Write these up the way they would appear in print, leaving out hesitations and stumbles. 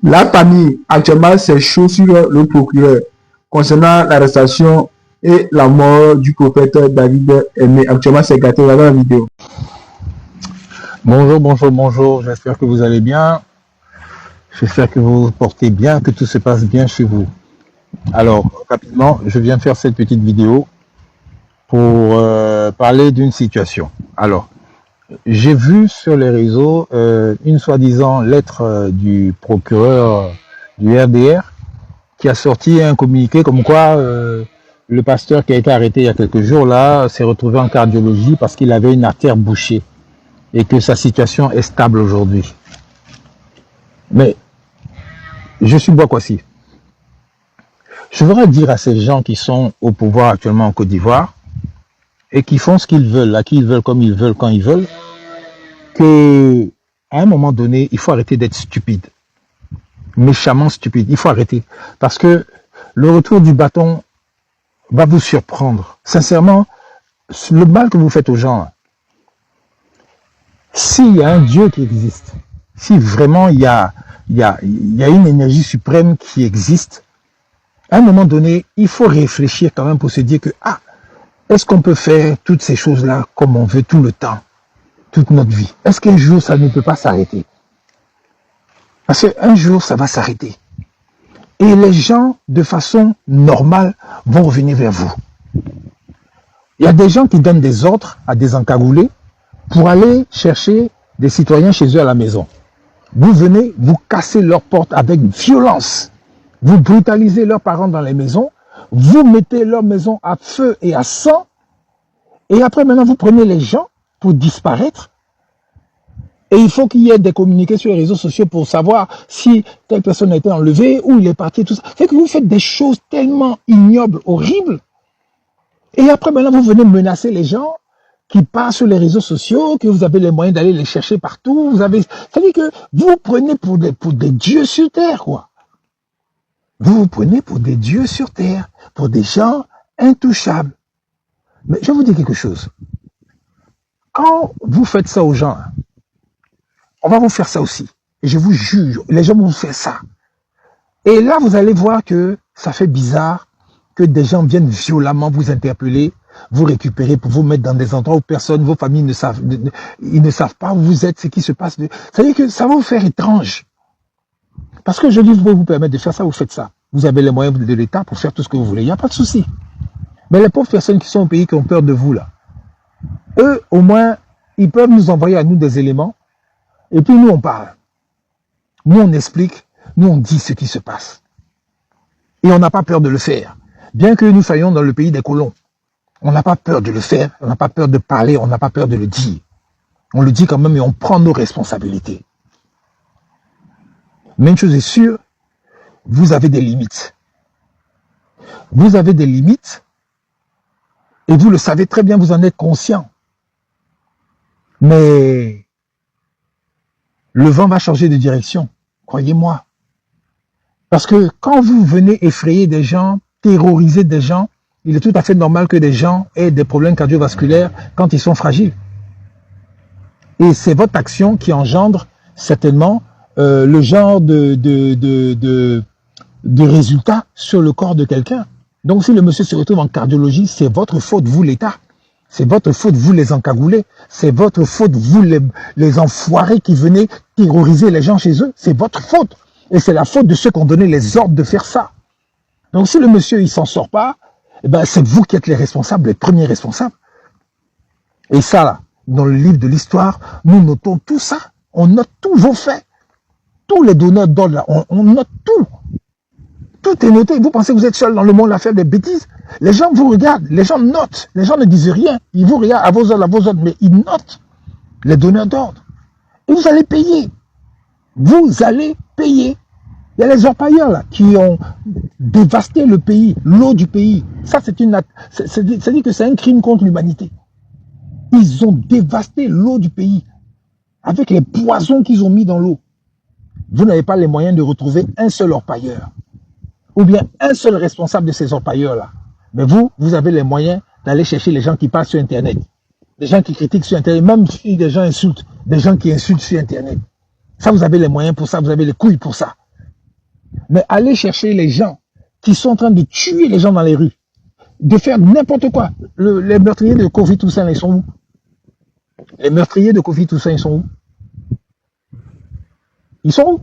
La famille, actuellement, c'est chaud sur le procureur concernant l'arrestation et la mort du prophète David Aimé. Actuellement, c'est gâté. Regardez la vidéo. Bonjour, bonjour, bonjour. J'espère que vous allez bien. J'espère que vous vous portez bien, que tout se passe bien chez vous. Alors, rapidement, je viens faire cette petite vidéo pour parler d'une situation. Alors, j'ai vu sur les réseaux une soi-disant lettre du procureur du RDR qui a sorti un communiqué comme quoi le pasteur qui a été arrêté il y a quelques jours là s'est retrouvé en cardiologie parce qu'il avait une artère bouchée et que sa situation est stable aujourd'hui. Mais je suis Boakwasi. Je voudrais dire à ces gens qui sont au pouvoir actuellement en Côte d'Ivoire et qui font ce qu'ils veulent, à qui ils veulent, comme ils veulent, quand ils veulent, que à un moment donné, il faut arrêter d'être stupide, méchamment stupide. Il faut arrêter parce que le retour du bâton va vous surprendre. Sincèrement, le mal que vous faites aux gens, s'il y a un Dieu qui existe, si vraiment il y a une énergie suprême qui existe, à un moment donné, il faut réfléchir quand même pour se dire que, est-ce qu'on peut faire toutes ces choses-là comme on veut tout le temps, toute notre vie? Est-ce qu'un jour, ça ne peut pas s'arrêter? Parce qu'un jour, ça va s'arrêter. Et les gens, de façon normale, vont revenir vers vous. Il y a des gens qui donnent des ordres à des encagoulés pour aller chercher des citoyens chez eux à la maison. Vous venez, vous cassez leurs portes avec violence. Vous brutalisez leurs parents dans les maisons. Vous mettez leur maison à feu et à sang. Et après, maintenant, vous prenez les gens pour disparaître. Et il faut qu'il y ait des communiqués sur les réseaux sociaux pour savoir si telle personne a été enlevée, où il est parti, tout ça. Fait que vous faites des choses tellement ignobles, horribles. Et après, maintenant, vous venez menacer les gens qui passent sur les réseaux sociaux, que vous avez les moyens d'aller les chercher partout. C'est-à-dire que vous prenez pour des dieux sur terre, quoi. Vous vous prenez pour des dieux sur terre, pour des gens intouchables. Mais je vais vous dire quelque chose. Quand vous faites ça aux gens, on va vous faire ça aussi. Et je vous jure, les gens vont vous faire ça. Et là, vous allez voir que ça fait bizarre que des gens viennent violemment vous interpeller, vous récupérer pour vous mettre dans des endroits où personne, vos familles ne savent, ils ne savent pas où vous êtes, ce qui se passe. C'est-à-dire que ça va vous faire étrange. Parce que je dis, vous pouvez vous permettre de faire ça, vous faites ça. Vous avez les moyens de l'État pour faire tout ce que vous voulez. Il n'y a pas de souci. Mais les pauvres personnes qui sont au pays, qui ont peur de vous, là, eux, au moins, ils peuvent nous envoyer à nous des éléments. Et puis nous, on parle. Nous, on explique. Nous, on dit ce qui se passe. Et on n'a pas peur de le faire. Bien que nous soyons dans le pays des colons. On n'a pas peur de le faire. On n'a pas peur de parler. On n'a pas peur de le dire. On le dit quand même et on prend nos responsabilités. Mais une chose est sûre, vous avez des limites. Vous avez des limites et vous le savez très bien, vous en êtes conscient. Mais le vent va changer de direction, croyez-moi. Parce que quand vous venez effrayer des gens, terroriser des gens, il est tout à fait normal que des gens aient des problèmes cardiovasculaires quand ils sont fragiles. Et c'est votre action qui engendre certainement le genre de résultats sur le corps de quelqu'un. Donc si le monsieur se retrouve en cardiologie, c'est votre faute, vous l'État. C'est votre faute, vous les encagoulés. C'est votre faute, vous les enfoirés qui venez terroriser les gens chez eux. C'est votre faute. Et c'est la faute de ceux qui ont donné les ordres de faire ça. Donc si le monsieur, il s'en sort pas, eh ben, c'est vous qui êtes les responsables, les premiers responsables. Et ça, là, dans le livre de l'histoire, nous notons tout ça. On note tous vos faits. Tous les donneurs d'ordre, là, on note tout. Tout est noté. Vous pensez que vous êtes seul dans le monde à faire des bêtises? Les gens vous regardent, les gens notent. Les gens ne disent rien. Ils vous regardent à vos ordres, mais ils notent les donneurs d'ordre. Et vous allez payer. Vous allez payer. Il y a les orpailleurs là qui ont dévasté le pays, l'eau du pays. Ça, c'est-à-dire que c'est un crime contre l'humanité. Ils ont dévasté l'eau du pays avec les poisons qu'ils ont mis dans l'eau. Vous n'avez pas les moyens de retrouver un seul orpailleur ou bien un seul responsable de ces orpailleurs-là. Mais vous avez les moyens d'aller chercher les gens qui parlent sur Internet, des gens qui critiquent sur Internet, même si des gens insultent, des gens qui insultent sur Internet. Ça, vous avez les moyens pour ça, vous avez les couilles pour ça. Mais allez chercher les gens qui sont en train de tuer les gens dans les rues, de faire n'importe quoi. Les meurtriers de Kofi Toussaint, ils sont où? Les meurtriers de Kofi Toussaint, ils sont où? Ils sont où?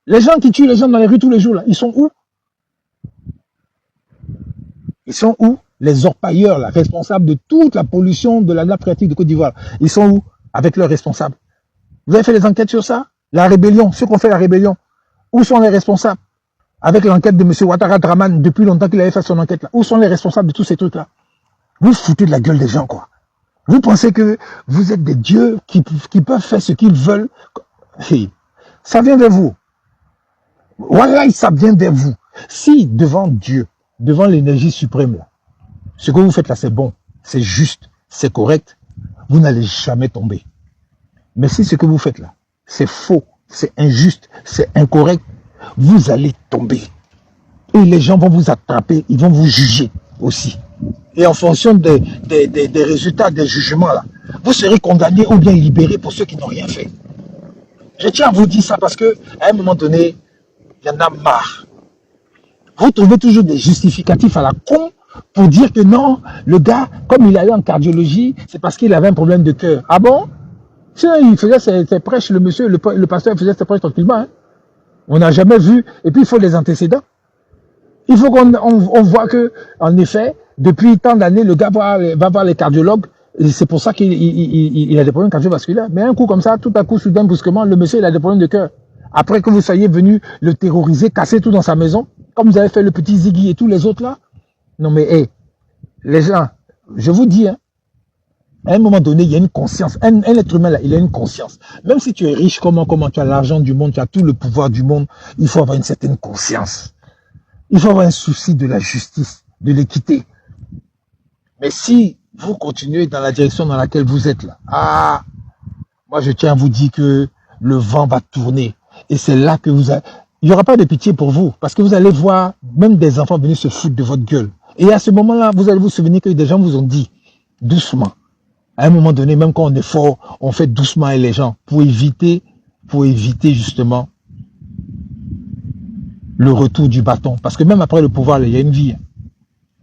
Les gens qui tuent les gens dans les rues tous les jours, là, ils sont où? Ils sont où? Les orpailleurs, là, responsables de toute la pollution de la nappe phréatique de Côte d'Ivoire, ils sont où? Avec leurs responsables. Vous avez fait des enquêtes sur ça? La rébellion, ceux qui ont fait la rébellion, où sont les responsables? Avec l'enquête de M. Ouattara Draman, depuis longtemps qu'il avait fait son enquête là, où sont les responsables de tous ces trucs-là? Vous foutez de la gueule des gens, quoi. Vous pensez que vous êtes des dieux qui peuvent faire ce qu'ils veulent? Ça vient vers vous. Voilà, ça vient vers vous. Si devant Dieu, devant l'énergie suprême, là, ce que vous faites là, c'est bon, c'est juste, c'est correct, vous n'allez jamais tomber. Mais si ce que vous faites là, c'est faux, c'est injuste, c'est incorrect, vous allez tomber. Et les gens vont vous attraper, ils vont vous juger aussi. Et en fonction des résultats des jugements là, vous serez condamné ou bien libéré pour ceux qui n'ont rien fait. Je tiens à vous dire ça parce que à un moment donné, il y en a marre. Vous trouvez toujours des justificatifs à la con pour dire que non, le gars, comme il allait en cardiologie, c'est parce qu'il avait un problème de cœur. Ah bon? Sinon, il faisait ses prêches, le monsieur, le pasteur faisait ses prêches tranquillement. Hein? On n'a jamais vu. Et puis, il faut les antécédents. Il faut qu'on voit que, en effet, depuis tant d'années, le gars va voir les cardiologues. Et c'est pour ça qu'il a des problèmes cardiovasculaires. Mais un coup comme ça, tout à coup, soudain, brusquement, le monsieur, il a des problèmes de cœur. Après que vous soyez venu le terroriser, casser tout dans sa maison, comme vous avez fait le petit Ziggy et tous les autres là. Non mais, hey, les gens, je vous dis, hein, à un moment donné, il y a une conscience. Un être humain, là, il a une conscience. Même si tu es riche, comment tu as l'argent du monde, tu as tout le pouvoir du monde, il faut avoir une certaine conscience. Il faut avoir un souci de la justice, de l'équité. Mais si vous continuez dans la direction dans laquelle vous êtes là, moi je tiens à vous dire que le vent va tourner. Et c'est là que il n'y aura pas de pitié pour vous. Parce que vous allez voir même des enfants venir se foutre de votre gueule. Et à ce moment-là, vous allez vous souvenir que des gens vous ont dit, doucement. À un moment donné, même quand on est fort, on fait doucement avec les gens pour éviter justement le retour du bâton. Parce que même après le pouvoir, il y a une vie.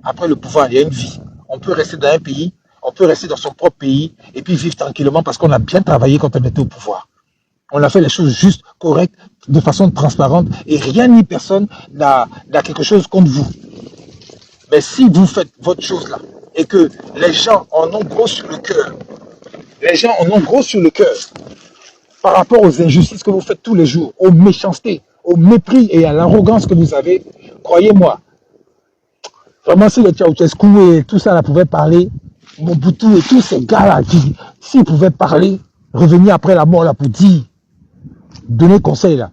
Après le pouvoir, il y a une vie. On peut rester dans un pays, on peut rester dans son propre pays et puis vivre tranquillement parce qu'on a bien travaillé quand on était au pouvoir. On a fait les choses justes, correctes, de façon transparente et rien ni personne n'a quelque chose contre vous. Mais si vous faites votre chose là et que les gens en ont gros sur le cœur, par rapport aux injustices que vous faites tous les jours, aux méchancetés, au mépris et à l'arrogance que vous avez, croyez-moi, vraiment si les Ceausescu et tout ça là pouvaient parler, Mobutu et tous ces gars là, s'ils pouvaient parler, revenir après la mort là pour dire, donner conseil là,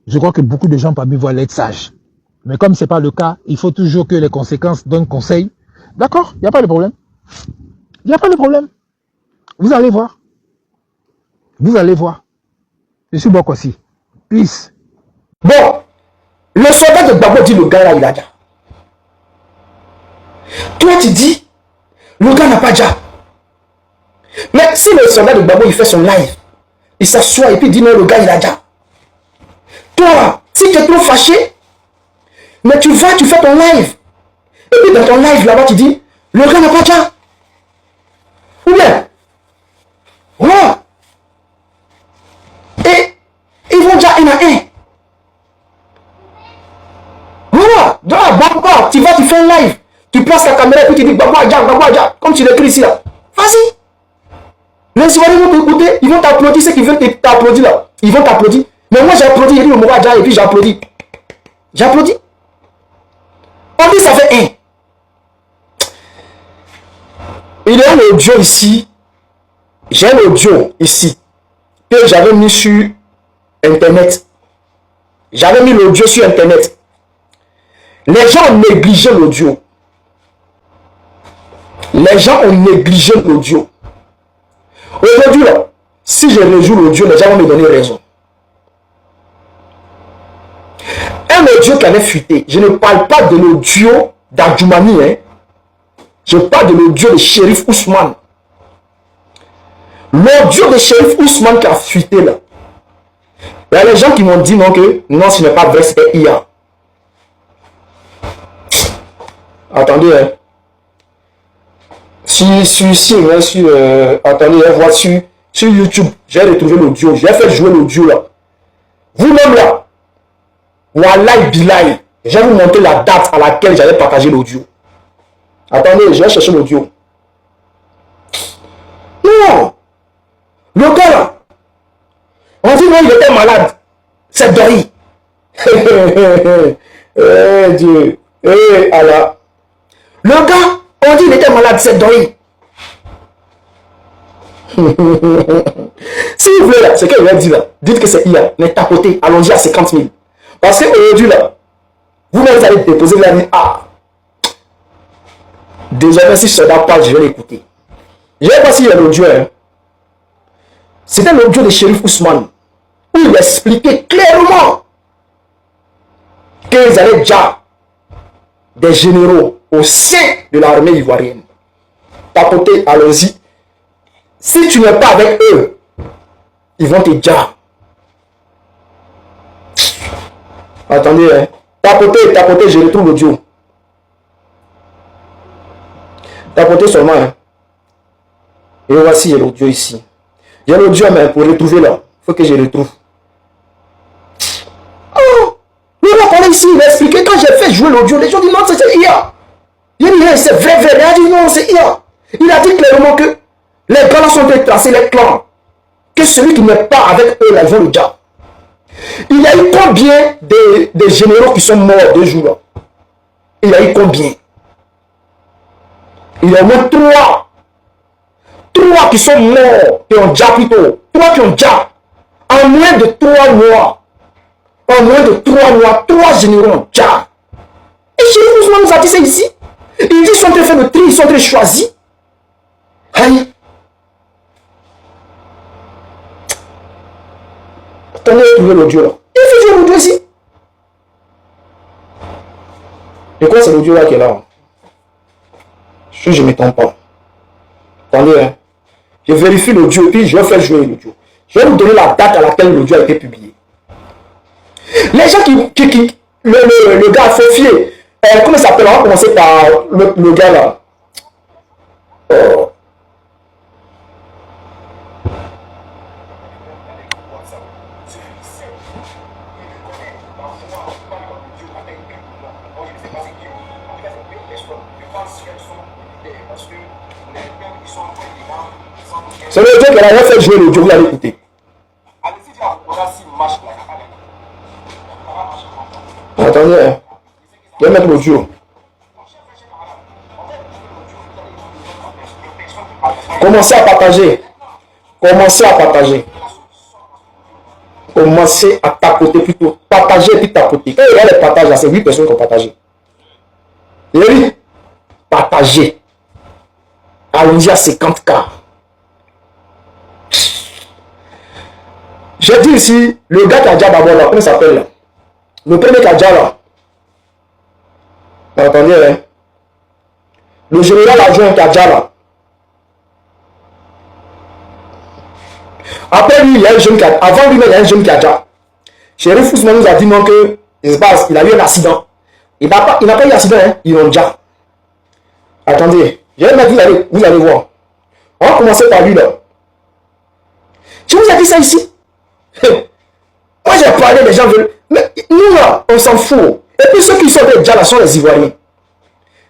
je crois que beaucoup de gens parmi vous allaient être sages. Mais comme ce n'est pas le cas, il faut toujours que les conséquences donnent conseil. D'accord, il n'y a pas de problème. Il n'y a pas de problème. Vous allez voir. Vous allez voir. Je suis bon aussi. Peace. Bon, le soldat de Gbagbo dit le gars là, il a déjà. Toi, tu dis, le gars n'a pas déjà. Mais si le soldat de Gbagbo, il fait son live, il s'assoit et puis il dit non, le gars, il a déjà. Toi, si tu es trop fâché, mais tu vas, tu fais ton live. Et puis dans ton live là-bas, tu dis, le gars n'a pas déjà. Ou bien, voilà. Et ils vont déjà un à un. Voilà. Dans la banque, tu vas, tu fais un live. Tu places la caméra et puis tu dis, Gbagbo Adja, comme tu l'écris ici là. Vas-y. Les Ivoiriens vont t'écouter, ils vont t'applaudir, ceux qui veulent t'applaudir là. Ils vont t'applaudir. Mais moi j'applaudis, il dit le mot Adja et puis j'applaudis. J'applaudis. On dit ça fait un. Il y a un audio ici. J'ai un audio ici que j'avais mis sur internet. J'avais mis l'audio sur internet. Les gens ont négligé l'audio. Les gens ont négligé l'audio. Aujourd'hui là, si je rejoue l'audio, les gens vont me donner raison. Un audio qui avait fuité. Je ne parle pas de l'audio d'Adjoumani, hein. Je parle de l'audio de Shérif Ousmane. L'audio de Shérif Ousmane qui a fuité là. Il y a les gens qui m'ont dit non, que non, ce n'est pas vrai, c'était IA. Attendez, hein. Attendez, voir sur YouTube, j'ai retrouvé l'audio, j'ai fait jouer l'audio là. Vous-même là, Wallahi Bilahi, je vais vous montrer la date à laquelle j'avais partagé l'audio. Attendez, je vais chercher l'audio. Non, le gars là, on dit non, il était malade. C'est Dori. Eh Dieu, eh Allah. Le gars, on dit il était malade, c'est Dori. Si vous voulez là, c'est qu'il va dire là, dites que c'est IA, mais tapotez, allons-y à 50 000. Parce qu'aujourd'hui là, vous-même vous allez déposer la vie. Ah, désormais si ce soda parle, je vais l'écouter. Je ne sais pas s'il y a l'audio. Hein. C'était l'audio de Shérif Ousmane, où il expliquait clairement qu'ils allaient déjà des généraux au sein de l'armée ivoirienne. Tapotez, allons-y. Si tu n'es pas avec eux, ils vont te dire. Attendez, hein. Tapotez, je retrouve l'audio. Tapotez seulement. Hein. Et voici l'audio ici. J'ai l'audio, mais pour retrouver là, il faut que je retrouve. Oh, le gars qu'on est ici, il a expliqué quand j'ai fait jouer l'audio, les gens disent non, c'est IA. Il dit c'est vrai. Il a dit non, c'est IA. Il a dit clairement que les gars là sont déclassés, les clans. Que celui qui n'est pas avec eux, là, ils vont le dire. Il y a eu combien de généraux qui sont morts 2 jours là? Il y a eu combien? Il y a au moins 3. 3 qui sont morts, qui ont déjà plutôt. 3 qui ont déjà. En moins de 3 mois. En moins de 3 mois, 3 généraux ont déjà. Et Chérif Ousmane nous a dit ça ici. Il dit qu'ils sont en train de faire le tri, ils sont en train de choisir. Aïe. Attendez, trouver l'audio là. Il fait jouer l'audio ici. Et quoi, c'est l'audio là qui est là? Je ne m'étends pas. Attendez, hein. Je vérifie l'audio et puis je vais faire jouer l'audio. Je vais vous donner la date à laquelle l'audio a été publié. Les gens le gars Fofier, comment il s'appelle? On va commencer par le gars là. C'est l'audio qu'elle a fait jouer l'audio, vous allez écouter. Attendez, hein. Je vais mettre l'audio. Commencez à partager. Commencez à partager. Commencez à tapoter plutôt. Partager et puis tapoter. Quand il y a les partages là, c'est 8 personnes qui ont partagé. Et oui, partagez. Allons-y à 50K. J'ai dit ici, le gars qui a déjà d'abord là, comment il s'appelle là? Le premier qui a déjà là. Attendez, hein? Le général adjoint qui a déjà là. Après lui, il y a un jeune qui a... Avant lui, il y a un jeune qui a déjà. Chérif Ousmane nous a dit non que il a eu un accident. Il n'a pas eu d'accident, hein? Ils l'ont déjà. Attendez, je vais mettre, vous allez voir. On va commencer par lui là. Je vous ai dit ça ici. Moi j'ai parlé, les gens veulent. Mais nous là, on s'en fout. Et puis ceux qui sont déjà là sont les Ivoiriens.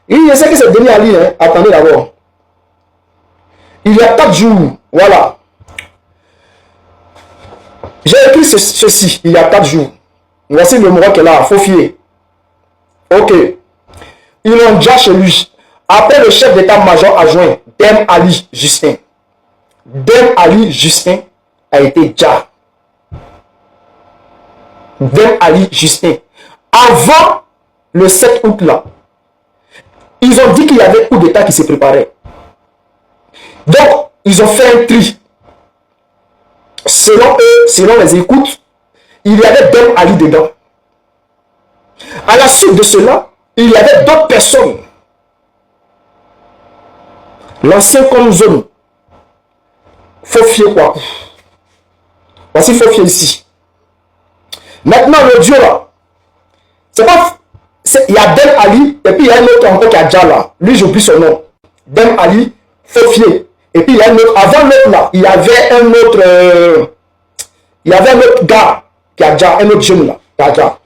Et je sais que c'est Denis Ali, hein. Attendez d'abord. Il y a 4 jours, voilà. J'ai écrit ceci, il y a 4 jours. Voici le mot qui est là, Fofier. Ok. Ils l'ont déjà chez lui. Après le chef d'état-major adjoint, Dem Ali Justin. Dem Ali Justin a été déjà. Dem Ali Justin. Avant le 7 août là, ils ont dit qu'il y avait un coup d'état qui se préparait. Donc, ils ont fait un tri. Selon eux, selon les écoutes, il y avait Dem Ali dedans. À la suite de cela, il y avait d'autres personnes. L'ancien comme zone. Fofier quoi. Voici Fofier ici. Maintenant, l'audio là, c'est pas. Il y a Dem Ali, et puis il y a un autre encore qui a déjà là. Lui, j'oublie son nom. Dem Ali, Fofier. Et puis il y a un autre. Avant l'autre là, il y avait un autre. Il y avait un autre gars qui a déjà, un autre jeune là, qui a déjà.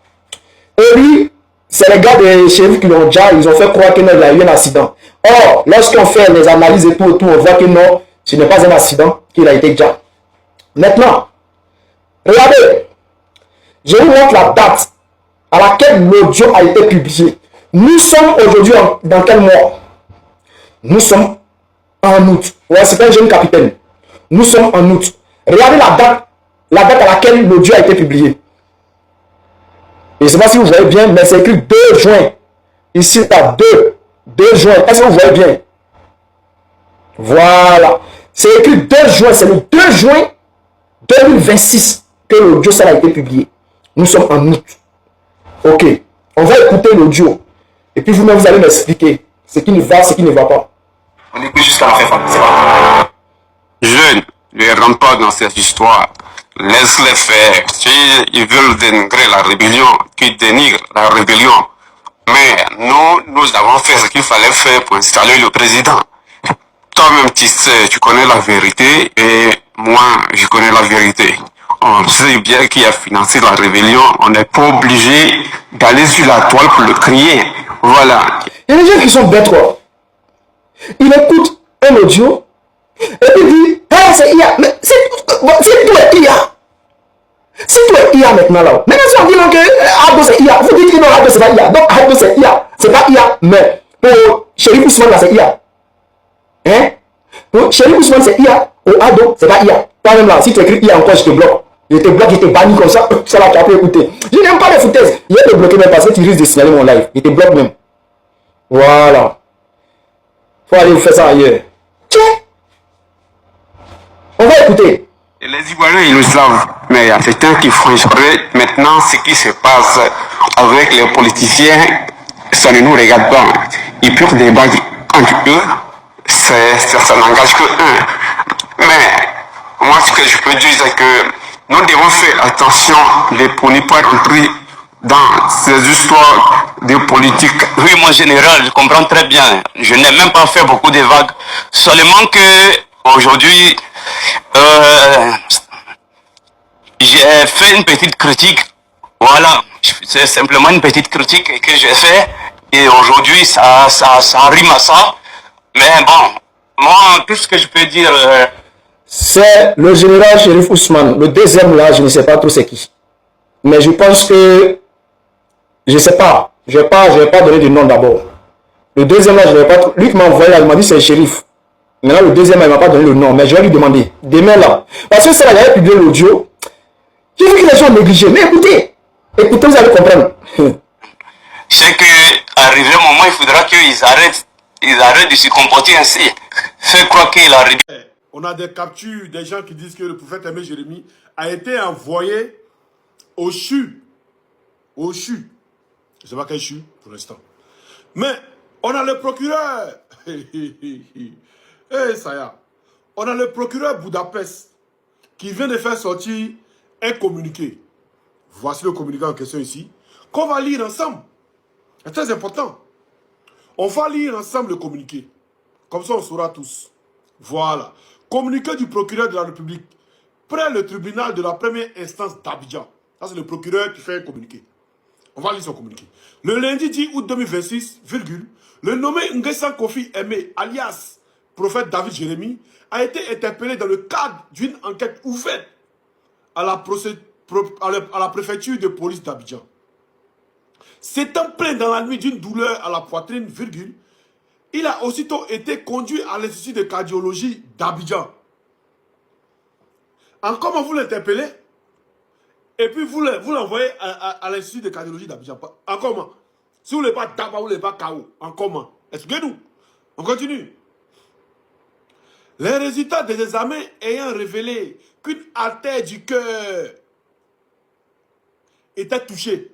Et lui, c'est les gars de chez vous qui l'ont déjà, ils ont fait croire qu'il y a eu un accident. Or, lorsqu'on fait les analyses et tout, on voit que non, ce n'est pas un accident, qu'il a été déjà. Maintenant, regardez, je vous montre la date à laquelle l'audio a été publié. Nous sommes aujourd'hui dans quel mois? Nous sommes en août. Ouais, c'est un jeune capitaine. Nous sommes en août. Regardez la date à laquelle l'audio a été publié. Je ne sais pas si vous voyez bien, mais c'est écrit 2 juin. Ici, là, 2 juin. Est-ce que vous voyez bien? Voilà. C'est écrit 2 juin. C'est le 2 juin 2026 que l'audio ça a été publié. Nous sommes en août. Ok. On va écouter l'audio. Et puis vous-même, vous allez m'expliquer ce qui ne va, ce qui ne va pas. On écoute jusqu'à la fin. C'est pas. Jeunes, ne rentre pas dans cette histoire. Laisse-les faire. S'ils veulent dénigrer la rébellion, qu'ils dénigrent la rébellion. Mais nous avons fait ce qu'il fallait faire pour installer le président. Toi-même, tu sais, tu connais la vérité et moi, je connais la vérité. On sait bien qui a financé la rébellion. On n'est pas obligé d'aller sur la toile pour le crier. Voilà. Il y a des gens qui sont bêtes, quoi. Il écoute un audio et puis dit, hey, c'est IA. Mais si tout est IA. Si tout est IA maintenant là. Maintenant, si on dit que Ado c'est IA, vous dites que non, Ado c'est pas IA. Donc Ado c'est IA. C'est pas IA, mais pour Chérif Ousmane là, c'est IA. Hein? Pour Chérif Ousmane c'est IA. Pour Ado, c'est pas IA. Toi-même là, si tu écris IA encore, je te bloque. Je te bloque, je te bannis comme ça. Ça là, tu as pu écouter. Je n'aime pas les foutaises. Il te bloqué même parce que tu risques de signaler mon live. Je te bloque même. Voilà. Faut aller vous faire ça ailleurs. Tiens. On va écouter. Et les Ivoiriens, ils le savent. Mais il y a certains qui franchiraient maintenant ce qui se passe avec les politiciens. Ça ne nous regarde pas. Ils peuvent débattre entre eux. Ça n'engage que eux. Mais moi, ce que je peux dire, c'est que nous devons faire attention pour ne pas rentrer dans ces histoires de politique. Oui, mon général, je comprends très bien. Je n'ai même pas fait beaucoup de vagues. Seulement que aujourd'hui, j'ai fait une petite critique. Voilà, c'est simplement une petite critique que j'ai fait. Et aujourd'hui, ça rime à ça. Mais bon, moi, tout ce que je peux dire... c'est le général Chérif Ousmane. Le deuxième là, je ne sais pas trop c'est qui. Mais je pense que... Je ne sais pas. Je vais pas donner de nom d'abord. Le deuxième là, je ne vais pas... Lui qui m'a envoyé là, il m'a dit c'est Chérif. Maintenant, le deuxième là, il ne m'a pas donné le nom. Mais je vais lui demander. Demain là. Parce que c'est là, il avait publié l'audio. J'ai vu que les gens négligent. Mais écoutez. Écoutez, vous allez comprendre. C'est qu'arrivé un moment, il faudra qu'ils arrêtent de se comporter ainsi. Fait croire qu'il arrive. On a des captures des gens qui disent que le prophète Aimé Jérémie a été envoyé au CHU. Au CHU. Je ne sais pas quel CHU pour l'instant. Mais on a le procureur. Ça y est. On a le procureur Budapest qui vient de faire sortir un communiqué. Voici le communiqué en question ici. Qu'on va lire ensemble. C'est très important. On va lire ensemble le communiqué. Comme ça, on saura tous. Voilà. Communiqué du procureur de la République. Près le tribunal de la première instance d'Abidjan. Ça, c'est le procureur qui fait un communiqué. On va lire son communiqué. Le lundi 10 août 2026, le nommé Nguessan Kofi Aimé, alias prophète David Jérémie, a été interpellé dans le cadre d'une enquête ouverte à la préfecture de police d'Abidjan. S'étant plaint dans la nuit d'une douleur à la poitrine, il a aussitôt été conduit à l'Institut de cardiologie d'Abidjan. En comment vous l'interpellez? Et puis vous l'envoyez à l'Institut de cardiologie d'Abidjan. En comment? Si vous ne voulez pas Daba, vous ne voulez pas KO. En comment? Expliquez-nous. On continue. Les résultats des examens ayant révélé qu'une artère du cœur était touchée.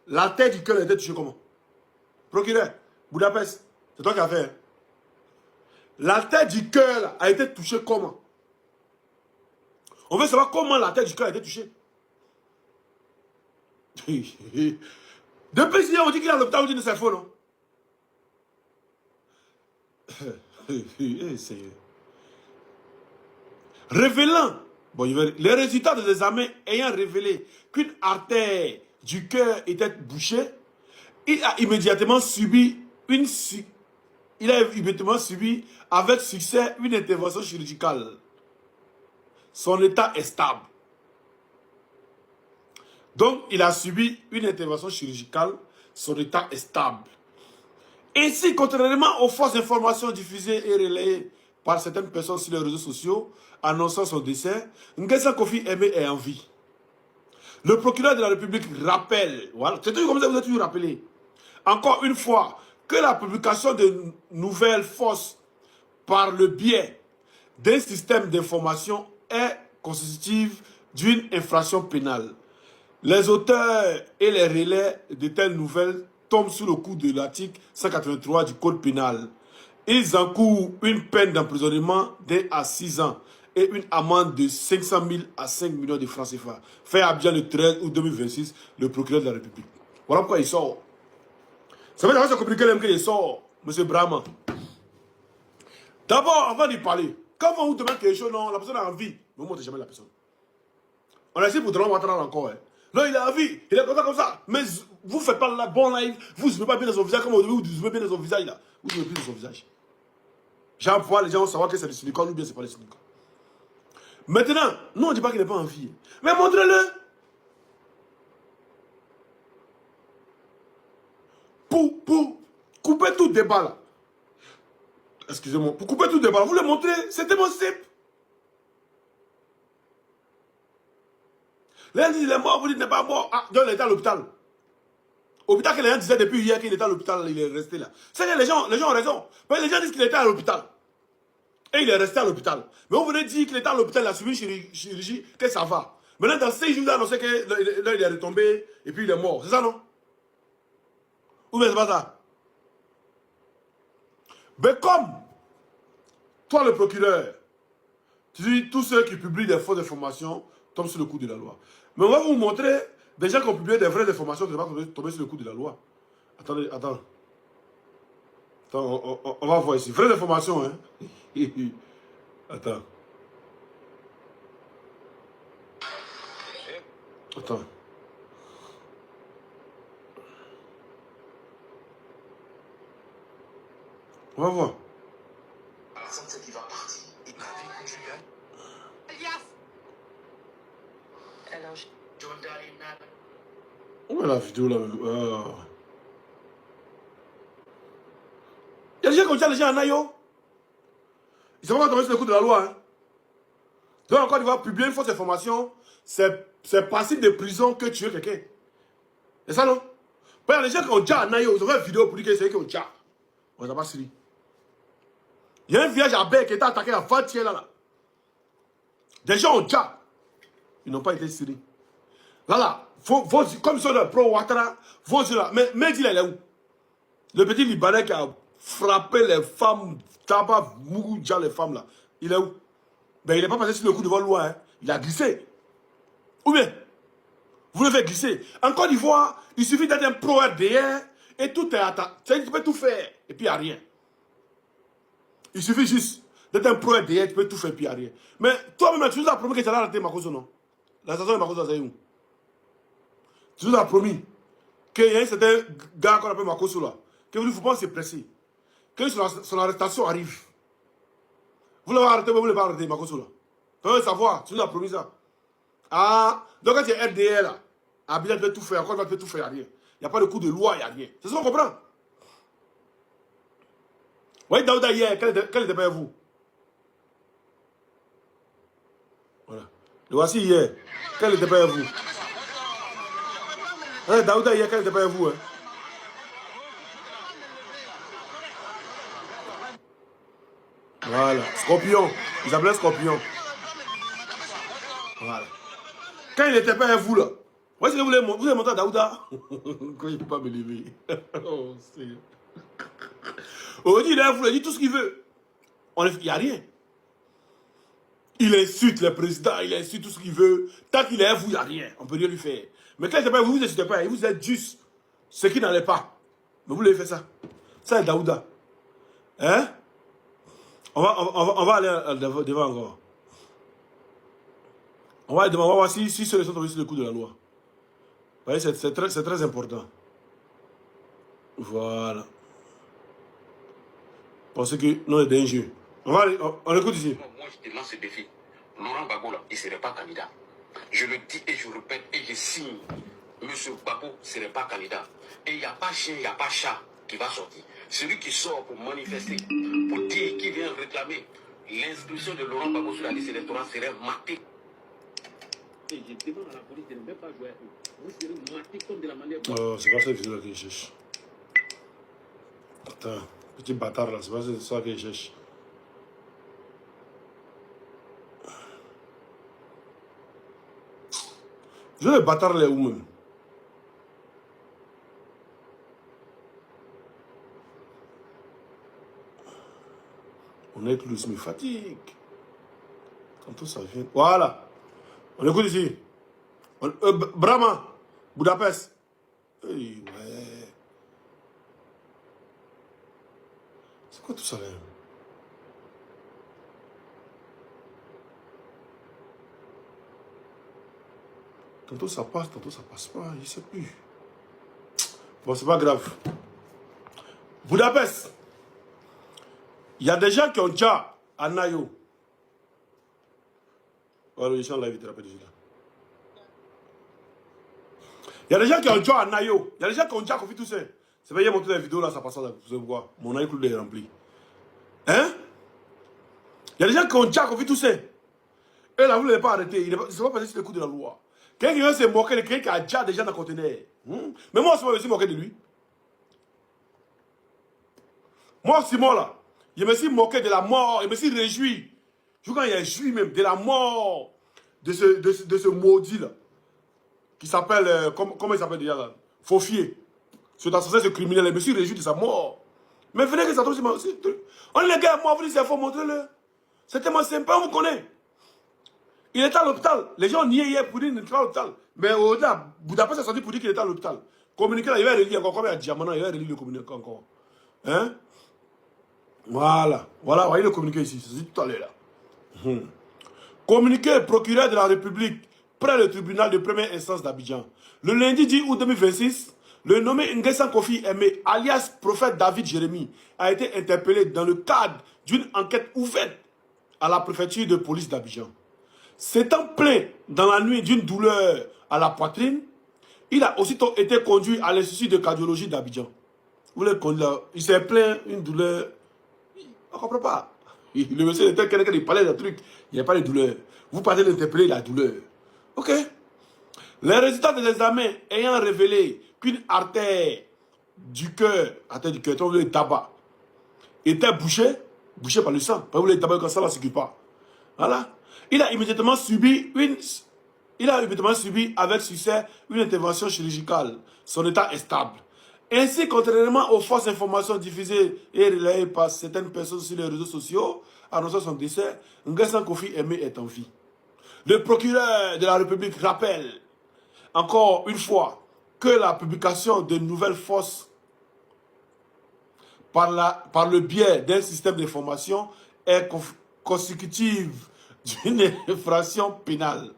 L'artère du cœur était touchée comment? Procureur, Budapest, c'est toi qui as fait. Hein? L'artère du cœur a été touchée comment? On veut savoir comment l'artère du cœur a été touchée. Depuis hier, on dit qu'il est à l'hôpital, on dit que c'est faux, non? Révélant, bon, les résultats des examens ayant révélé qu'une artère du cœur était bouchée, il a immédiatement subi avec succès une intervention chirurgicale. Son état est stable. Donc, il a subi une intervention chirurgicale, son état est stable. Ainsi, contrairement aux fausses informations diffusées et relayées par certaines personnes sur les réseaux sociaux annonçant son décès, Nguessan Kofi Aimé est en vie. Le procureur de la République rappelle, voilà, c'est toujours comme ça, vous êtes toujours rappelé, encore une fois, que la publication de nouvelles fausses par le biais d'un système d'information est constitutive d'une infraction pénale. Les auteurs et les relais de telles nouvelles tombent sous le coup de l'article 183 du Code pénal. Ils encourent une peine d'emprisonnement d'1 à 6 ans et une amende de 500 000 à 5 millions de francs CFA. Fait à Abidjan le 13 août 2026, le procureur de la République. Voilà pourquoi il sort. Ça veut dire que c'est compliqué même qu'il sort, M. Brahma. D'abord, avant d'y parler, quand on vous demande quelque chose, non, la personne a envie, ne vous montrez jamais la personne. On a essayé pour Drama Ouattara encore. Hein. Non, il a envie, il est content comme ça. Mais vous ne faites pas la bonne live, vous ne zoomez pas bien dans son visage comme vous zoomez bien dans son visage là. Vous ne zoomez plus dans son visage. J'envoie les gens savoir que c'est le silicone ou bien c'est pas le silicone. Maintenant, nous on ne dit pas qu'il n'est pas en vie. Mais montrez-le. Pour couper tout débat là. Excusez-moi. Pour couper tout débat, vous le montrez, c'est tellement simple. L'un dit il est mort, vous dites il n'est pas mort. Ah, donc il est à l'hôpital. Hôpital que les gens disaient depuis hier qu'il était à l'hôpital, il est resté là. C'est que les gens ont raison. Mais les gens disent qu'il était à l'hôpital. Et il est resté à l'hôpital. Mais vous venez dire qu'il était à l'hôpital, il a suivi une chirurgie, que ça va. Maintenant, dans 6 jours, il a annoncé que là, il est retombé et puis il est mort. C'est ça, non? Ou bien c'est pas ça? Mais comme toi, le procureur, tu dis tous ceux qui publient des fausses informations tombent sur le coup de la loi. Mais on va vous montrer des gens qui ont publié des vraies informations qui ne vont pas tomber sur le coup de la loi. Attendez, attends. Attends, on va voir ici. Vraies informations, hein. Attends. Attends. On va voir. C'est qui va partir. Il m'a vu conjugal. Elias. Alors, Où est la vidéo là? Il y a des gens qui ont déjà les gens en Nayo. Ils ne sont pas tombés sur le coup de la loi. Hein. Donc encore, il va publier une fausse information. C'est passible de prison que tu es quelqu'un. C'est ça, non? Il y a des gens qui ont déjà en Nayo. Ils ont fait une vidéo pour dire que c'est eux qui ont déjà. On n'a pas suivi. Il y a un village à Bec qui était attaqué à 20 là. Des gens ont déjà. Ils n'ont pas été sérieux. Là, comme ils sont là, pro Ouattara, vos yeux là. Mais dis-le, il est où? Le petit Libanais qui a frappé les femmes, tabac, Mougoudja, les femmes là. Il est où? Ben, il n'est pas passé sur le coup devant le loi, hein. Il a glissé. Ou bien, vous le faites glisser. En Côte d'Ivoire, il suffit d'être un pro RDR et tout est attaqué. C'est-à-dire que tu peux tout faire et puis il n'y a rien. Il suffit juste d'être un pro RDR, tu peux tout faire et puis il n'y a rien. Mais toi-même, tu nous as promis que tu allais arrêter Makoso, non? La station de Makoso, c'est où? Tu nous as promis qu'il y a un certain gars qu'on appelle Makoso là, que vous ne faut pas se presser. Que son arrestation arrive. Vous l'avez arrêté, mais vous ne l'avez pas arrêté, Makoso là. Tu veux savoir, tu nous as promis ça. Ah, donc quand il y a RDR là, Abidjan peut tout faire, encore il peut tout faire, il n'y a rien. Il n'y a pas de coup de loi, il n'y a rien. C'est ça qu'on comprend. Vous voyez Daouda hier, quel était derrière vous? Voilà. Le voici hier, quel était derrière vous? Daouda hier, quel était derrière vous? Hein? Voilà, Scorpion. Ils appelaient Scorpion. Voilà. Quand il était pas à vous là, voici que vous avez montré à Daouda. Quand il ne peut pas me lever. Oh, aujourd'hui, il est à vous, il dit tout ce qu'il veut. Il n'y a rien. Il insulte les présidents, il insulte tout ce qu'il veut. Tant qu'il est à vous, il n'y a rien. On ne peut rien lui faire. Mais quand vous vous insultez pas, vous êtes juste ce qui n'allait pas. Mais vous l'avez fait ça. Ça, c'est Daouda. Hein? On va aller devant encore. On va aller devant, on va voir si ceux sont tombés sur le coup de la loi. Vous voyez, c'est très important. Voilà. Parce que non, c'est dangereux. On écoute ici. Moi, je te lance ce défi. Laurent Gbagbo, là, il ne serait pas candidat. Je le dis et je répète et je signe. Monsieur Gbagbo ne serait pas candidat. Et il n'y a pas chien, il n'y a pas chat qui va sortir. Celui qui sort pour manifester, pour dire qu'il vient réclamer l'inscription de Laurent Gbagbo sur la liste électorale serait maté. Et je demande à la police de ne même pas jouer. Vous serez maté comme de la manière. Oh, c'est pas ça que je cherche. Attends, petit bâtard là, c'est pas ça que je cherche. Je vais le bâtard là où même. On est plus, me fatigue. Quand tout ça vient. Voilà. On écoute ici. Brahma, Budapest. Hey, ouais. C'est quoi tout ça là? Tantôt ça passe pas, je ne sais plus. Bon, c'est pas grave. Budapest. Il y a des gens qui ont déjà à Nayo. Voilà, les gens là, ils te rappellent déjà. Il y a des gens qui ont déjà à Nayo. Il y a des gens qui ont déjà confié tout ça. C'est pas hier monter la vidéo là, ça passe là. Vous savez pourquoi? Mon œil est rempli. Hein? Il y a des gens qui ont déjà confié tout ça. Et là, vous ne l'avez pas arrêté. Il ne s'est pas passé sur le coup de la loi. Quelqu'un s'est moqué de quelqu'un qui a déjà des gens dans le conteneur. Mais moi aussi, je me suis moqué de lui. Moi, Simon, là, je me suis moqué de la mort. Je me suis réjoui. Je quand il a joui même de la mort de ce maudit, là. Qui s'appelle, comment il s'appelle déjà, là? Faufier. C'est assassin, ce criminel. Je me suis réjoui de sa mort. Mais venez que ça tombe sur moi aussi. On est les gars, moi, vous dites, il faut montrer-le. C'est tellement sympa, on vous connaît. Il était à l'hôpital. Les gens niaient hier pour dire qu'il était à l'hôpital. Mais au-delà, Budapest a sorti pour dire qu'il était à l'hôpital. Communiqué là, il va relire encore. Comme il y a déjà maintenant, il va relire le communiqué encore. Hein? Voilà. Voilà, voyez le communiqué ici. C'est tout à l'heure là. Communiqué procureur de la République près le tribunal de première instance d'Abidjan. Le lundi 10 août 2026, le nommé Nguessan Kofi Aimé, alias prophète David Jérémy, a été interpellé dans le cadre d'une enquête ouverte à la préfecture de police d'Abidjan. S'étant plaint dans la nuit d'une douleur à la poitrine, il a aussitôt été conduit à l'Institut de cardiologie d'Abidjan. Il s'est plaint d'une douleur. On ne comprend pas. Le monsieur était quelqu'un qui parlait de trucs. Il n'y a pas de douleur. Vous partez d'interpeller la douleur. Ok. Les résultats des examens ayant révélé qu'une artère du cœur, le tabac, était bouchée par le sang. Pas le tabac comme ça, ne circule pas. Voilà. Il a immédiatement subi avec succès une intervention chirurgicale. Son état est stable. Ainsi, contrairement aux fausses informations diffusées et relayées par certaines personnes sur les réseaux sociaux, annonçant son décès, Nguessan Kofi Aimé est en vie. Le procureur de la République rappelle encore une fois que la publication de nouvelles fausses par le biais d'un système d'information est consécutive d'une infraction pénale.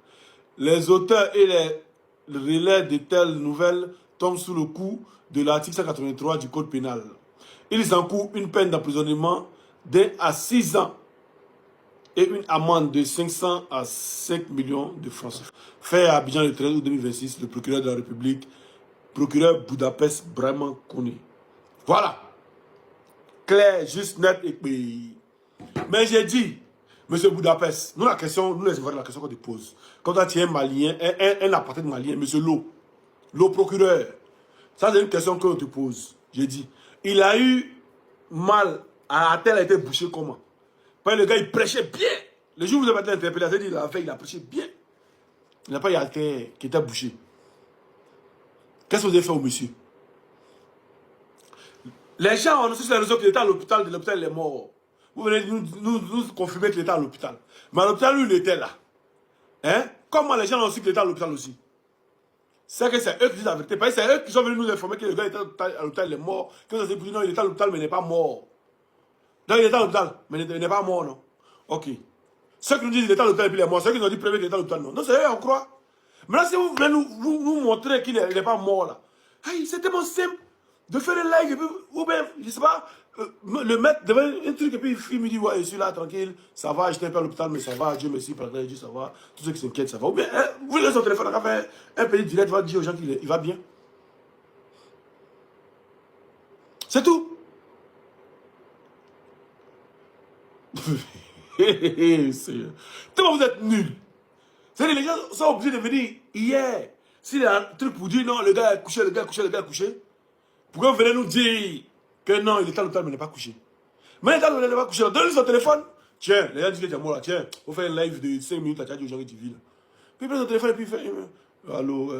Les auteurs et les relais de telles nouvelles tombent sous le coup de l'article 183 du Code pénal. Ils encourent une peine d'emprisonnement d'1 à 6 ans et une amende de 500 à 5 millions de francs. Fait à Abidjan le 13 août 2026, le procureur de la République, procureur Budapest, vraiment connu. Voilà. Clair, juste, net et pays. Mais j'ai dit, monsieur Budapest, nous la question qu'on te pose. Quand tu es un Malien, un appartenant Malien, monsieur Lo procureur, ça c'est une question qu'on te pose. J'ai dit, il a eu mal, à la tête a été bouché comment? Parce que le gars il prêchait bien. Le jour où vous avez été interpellé, il a prêché bien. Il n'a pas eu la tête qui était bouché. Qu'est-ce que vous avez fait au monsieur? Les gens ont annoncé sur les réseaux qu'il était à l'hôpital, il est mort. Vous venez nous confirmer qu'il était à l'hôpital. Mais à l'hôpital, lui, il était là. Hein? Comment les gens ont su qu'il était à l'hôpital aussi? c'est que c'est eux qui disent la vérité. Parce que c'est eux qui sont venus nous informer que le gars était à l'hôpital, il est mort. Que ça s'est dit, non, il est à l'hôpital, mais il n'est pas mort. Donc il est à l'hôpital, mais il n'est pas mort, non. Ok. Ceux qui nous disent qu'il est à l'hôpital et puis il est mort, ceux qui nous ont dit premier qu'il est à l'hôpital, non. Non, c'est eux, on croit. Maintenant, si vous voulez nous montrer qu'il n'est pas mort, là, hey, c'est tellement simple de faire un like, et puis, ou bien, je ne sais pas, le mettre devant un truc, et puis il me dit, ouais, je suis là, tranquille, ça va, j'étais un peu à l'hôpital, mais ça va, Dieu merci, par Dieu, ça va, tous ceux qui s'inquiètent, ça va. Ou bien, vous laissez son téléphone, on va faire un petit direct, va dire aux gens qu'il va bien. C'est tout. Tellement vous êtes nuls. C'est-à-dire les gens sont obligés de venir hier. S'il y a un truc pour dire non, le gars est couché, le gars est couché, le gars est couché. Pourquoi vous venez nous dire que non, il est à l'hôpital mais il n'est pas couché. Mais il est à l'hôpital, il n'est pas couché. Donne-lui son téléphone. Tiens, les gens disent que tu es mort là. Tiens, on fait un live de 5 minutes à dire aux gens que tu vis là. Puis il prend son téléphone et puis il fait allô,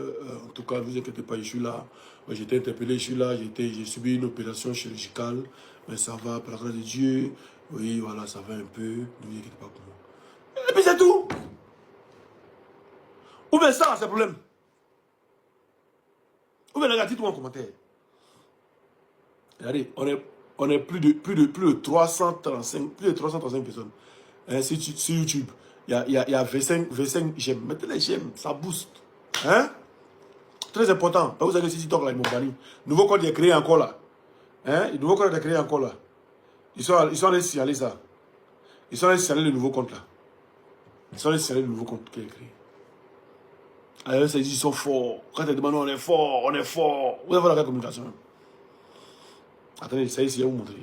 en tout cas, ne vous inquiétez pas, je suis là. J'ai été interpellé, je suis là. J'ai subi une opération chirurgicale. Mais ça va, par la grâce de Dieu. Oui, voilà, ça va un peu. Ne vous inquiétez pas pour moi. Et puis c'est tout. Ou bien ça, c'est le problème. Ou bien regardez tout en commentaire. Regardez, on est plus de 335 personnes sur YouTube. Il y a 25 j'aime. Mettez les j'aime, ça booste. Hein? Très important. Vous savez que si TikTok là, ils m'ont banni. Nouveau code est créé encore là. Hein? Le nouveau code est créé encore là. Ils sont allés signaler ça. Ils sont allés signaler le nouveau compte là. Ils sont allés signaler le nouveau compte qui est créé. Alors, ça dit, ils sont forts. Quand ils demandent, on est fort, on est fort. Vous avez la communication. Attendez, ça y est, c'est où vous montrer.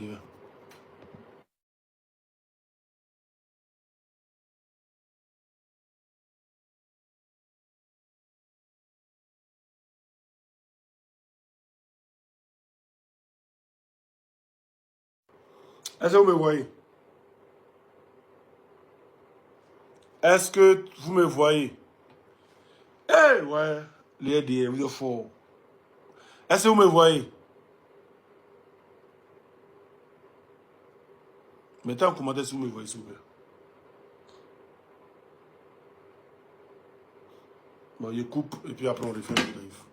Est-ce que vous me voyez? Est-ce que vous me voyez? Eh, hey, ouais, les DM, vous êtes forts. Est-ce que vous me voyez? Mettez en commentaire si vous me voyez, s'il vous plaît. Bon, je coupe et puis après on refait le live.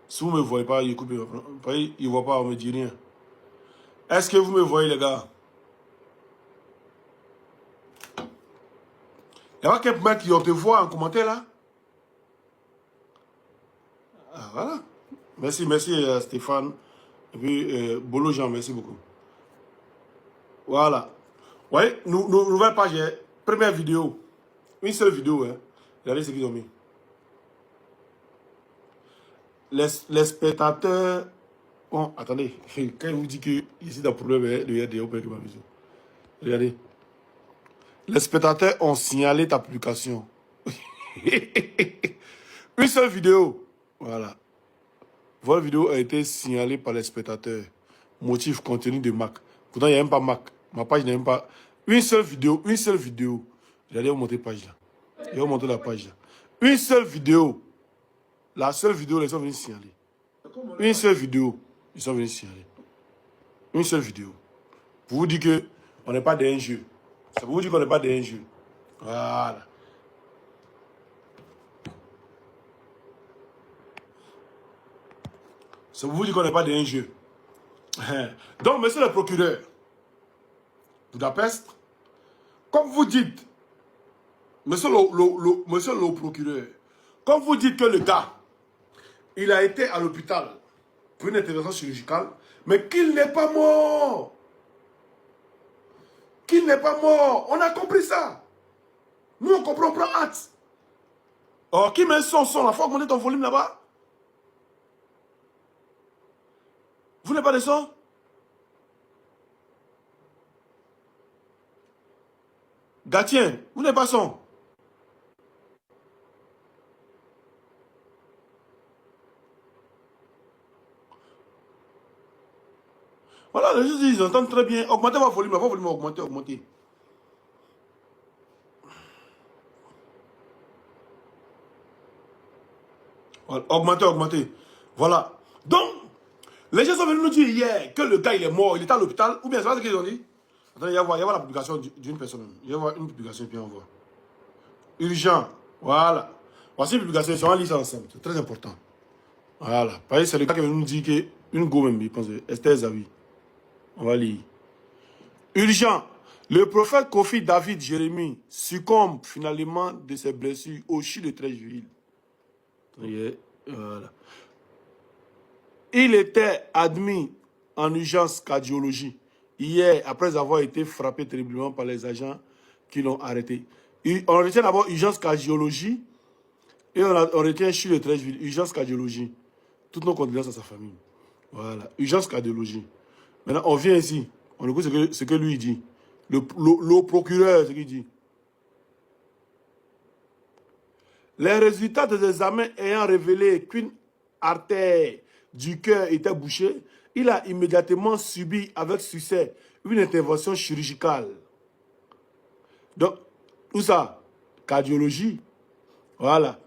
Si vous ne me voyez pas, je coupe et après. Il ne voit pas, on ne me dit rien. Est-ce que vous me voyez, les gars? Il y a quelqu'un qui te voit en commentaire là? Ah, voilà. Merci Stéphane. Et puis, Bolo Jean, merci beaucoup. Voilà. Oui, nouvelle page, première vidéo. Une seule vidéo, hein. Regardez ce qu'ils ont mis. Les spectateurs... Bon, attendez. Quand je vous dis que ici, dans le problème, regardez, regardez. Les spectateurs ont signalé ta publication. Une seule vidéo. Voilà. Votre vidéo a été signalée par les spectateurs. Motif, contenu de Mac. Pourtant, il n'y a même pas Mac. Ma page n'est même pas... Une seule vidéo. J'allais vous montrer la page là. Je vais vous montrer la page là. Une seule vidéo. La seule vidéo, ils sont venus signaler. Une seule vidéo, ils sont venus signaler. Une seule vidéo. Pour vous dire qu'on n'est pas dans un jeu. Ça vous dire qu'on n'est pas dans un jeu. Voilà. Ça vous dit qu'on n'est pas dans un jeu. Donc, monsieur le procureur, Budapest, comme vous dites, monsieur le procureur, comme vous dites que le gars, il a été à l'hôpital pour une intervention chirurgicale, mais qu'il n'est pas mort. Qu'il n'est pas mort. On a compris ça. Nous, on comprend, on prend hâte. Or, qui met son, la faut augmenter ton volume là-bas. Vous n'avez pas de son? Gatien, vous n'avez pas son? Voilà, les gens ils entendent très bien. Augmentez votre volume, augmentez. Voilà, augmentez. Voilà. Donc, les gens sont venus nous dire hier que le gars il est mort, il est à l'hôpital. Ou bien c'est pas ce qu'ils ont dit? Attendez, il y a la publication d'une personne. Il y a une publication et puis on voit. Urgent. Voilà. Voici une publication, on va lire ça ensemble. C'est très important. Voilà. C'est le gars qui va nous dire qu'une go même, il pense, Esther Zawi. On va lire. Urgent. Le prophète Kofi David Jérémie succombe finalement de ses blessures au CHU de Treichville. Voilà. Il était admis en urgence cardiologie hier après avoir été frappé terriblement par les agents qui l'ont arrêté. On retient d'abord urgence cardiologie et on retient CHU de Treichville, urgence cardiologie. Toutes nos condoléances à sa famille. Voilà, urgence cardiologie. Maintenant, on vient ici. On écoute ce que lui dit. Le procureur, ce qu'il dit. Les résultats des examens ayant révélé qu'une artère du cœur était bouchée, il a immédiatement subi avec succès une intervention chirurgicale. Donc, où ça? Cardiologie. Voilà.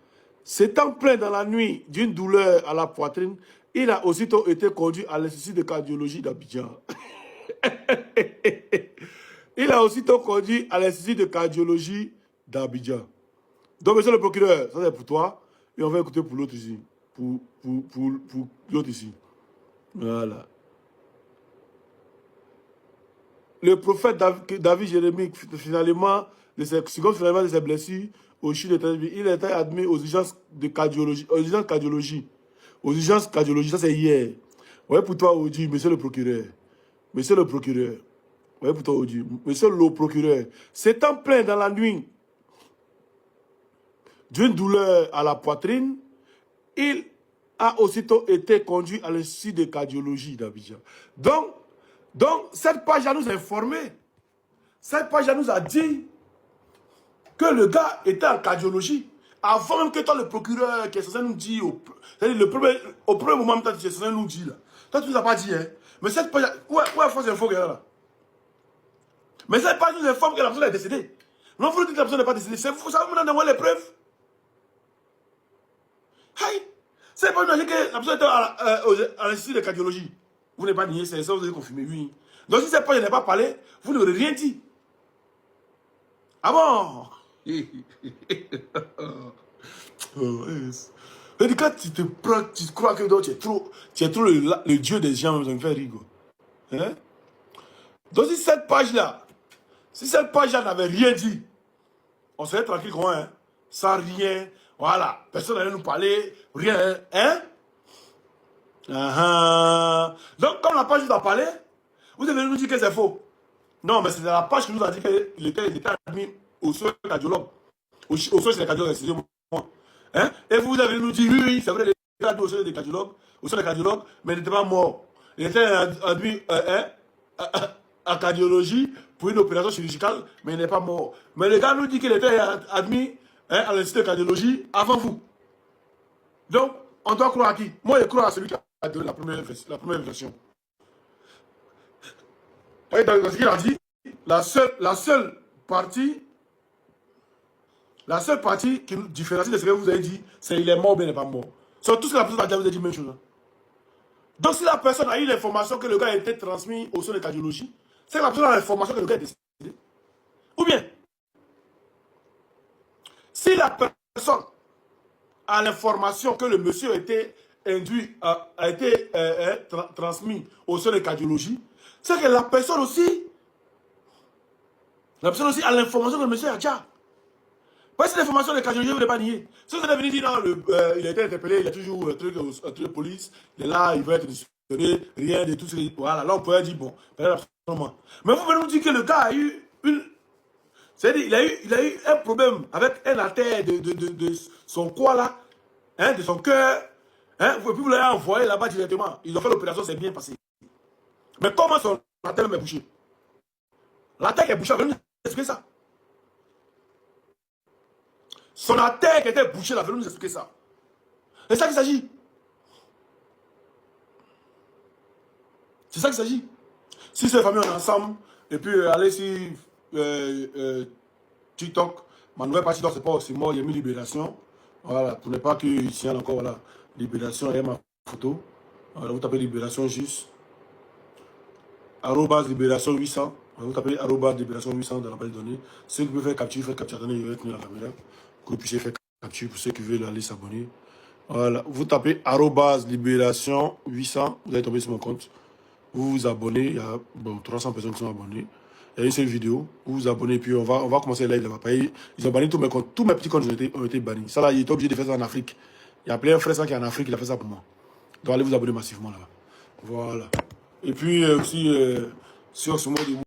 S'étant plaint dans la nuit d'une douleur à la poitrine, il a aussitôt été conduit à l'Institut de cardiologie d'Abidjan. Il a aussitôt conduit à l'Institut de cardiologie d'Abidjan. Donc, monsieur le procureur, ça c'est pour toi. Et on va écouter pour l'autre ici. Pour l'autre ici. Voilà. Le prophète David Jérémie, finalement, de ses blessures au CHU de Treichville, il était admis aux urgences de cardiologie. Aux urgences cardiologie. Aux urgences cardiologie, ça c'est hier. Ouais, pour toi, Audi, monsieur le procureur. Monsieur le procureur. Ouais, pour toi, Audi. Monsieur le procureur. S'étant plaint dans la nuit d'une douleur à la poitrine, il a aussitôt été conduit à l'Institut de cardiologie d'Abidjan. Donc, cette page nous a informé. Cette page nous a dit que le gars était en cardiologie. Avant même que toi, le procureur qui est censé nous dire, au premier moment, tu es censé nous dire, là. Toi, tu ne nous as pas dit, hein. Mais cette page, où est fausse info qu'il y a là? Mais cette page nous informe que la personne est décédée. Non, vous nous dites que la personne n'est pas décédée. C'est vous, ça va me donner les preuves. Hey! C'est pas imaginer que la personne était à l'Institut de cardiologie. Vous n'avez pas nié, c'est ça, vous avez confirmé, oui. Donc si cette page n'est pas parlé, vous n'aurez rien dit. Ah bon? Quand tu te prends, tu crois que tu es trop le dieu des gens, ça me fait rire. Hein? Donc si cette page-là n'avait rien dit, on serait tranquille, hein? Sans rien, voilà, personne n'allait nous parler, rien, hein? Donc comme la page nous a parlé, vous devez nous dire que c'est faux. Non, mais c'est la page qui nous a dit qu'il était admis au sol cardiologue. Au sol, c'est les cardiologues, excusez-moi. Hein? Et vous avez nous dit, oui, c'est vrai, il était admis au sol des cardiologues, mais il n'était pas mort. Il était admis en cardiologie pour une opération chirurgicale, mais il n'est pas mort. Mais le gars nous dit qu'il était admis à l'Institut de cardiologie avant vous. Donc, on doit croire à qui? Moi, je crois à celui qui a donné la première version. Et dans ce qu'il a dit, la seule partie qui nous différencie de ce que vous avez dit, c'est qu'il est mort ou bien il n'est pas mort. Sur tout ce que la personne a dit, vous avez dit la même chose. Hein. Donc si la personne a eu l'information que le gars a été transmis au sol de cardiologie, c'est que la personne a l'information que le gars est décédé. Ou bien, si la personne a l'information que le monsieur a été transmis au sol de cardiologie, c'est que la personne aussi a l'information que le monsieur a déjà. Parce que l'information de cardiologie, vous ne pouvez pas nier. Si vous êtes venu dire, non, il a été interpellé, il y a toujours un truc de police, il est là, il veut être discipliné, rien de tout ce qui... Voilà, là on pourrait dire, bon, absolument. Mais vous venez nous dire que le gars a eu une... C'est-à-dire, il a eu un problème avec un artère de son quoi là, hein, de son cœur, hein, et puis vous l'avez envoyé là-bas directement. Ils ont fait l'opération, c'est bien passé. Mais comment son artère est bouchée? L'artère qui est bouchée, vous nous expliquer ça. Son artère qui était bouchée, là, vous nous expliquer ça. C'est ça qu'il s'agit. C'est ça qu'il s'agit. Si c'est famille, on est ensemble, et puis allez sur TikTok, ma nouvelle page TikTok, c'est pas aussi mort, il y a mis Libération. Voilà, pour ne pas qu'il tienne encore, voilà, Libération, il y a ma photo. Voilà, vous tapez Libération juste. @Libération 800. Vous tapez @Libération 800 dans la base de données. Ceux qui peuvent faire capture, faites capture. Attendez, je vais tenir la caméra. Que vous puissiez faire capture pour ceux qui veulent aller s'abonner. Voilà, vous tapez @libération 800, vous allez tomber sur mon compte. Vous vous abonnez, il y a 300 personnes qui sont abonnées. Il y a une seule vidéo, vous vous abonnez, puis on va commencer le live là-bas. Ils ont banni tous mes comptes, tous mes petits comptes ont été bannis. Ça là, il est obligé de faire ça en Afrique. Il y a plein de frères qui est en Afrique, il a fait ça pour moi. Donc allez vous abonner massivement là-bas. Voilà. Et puis aussi, sur ce mot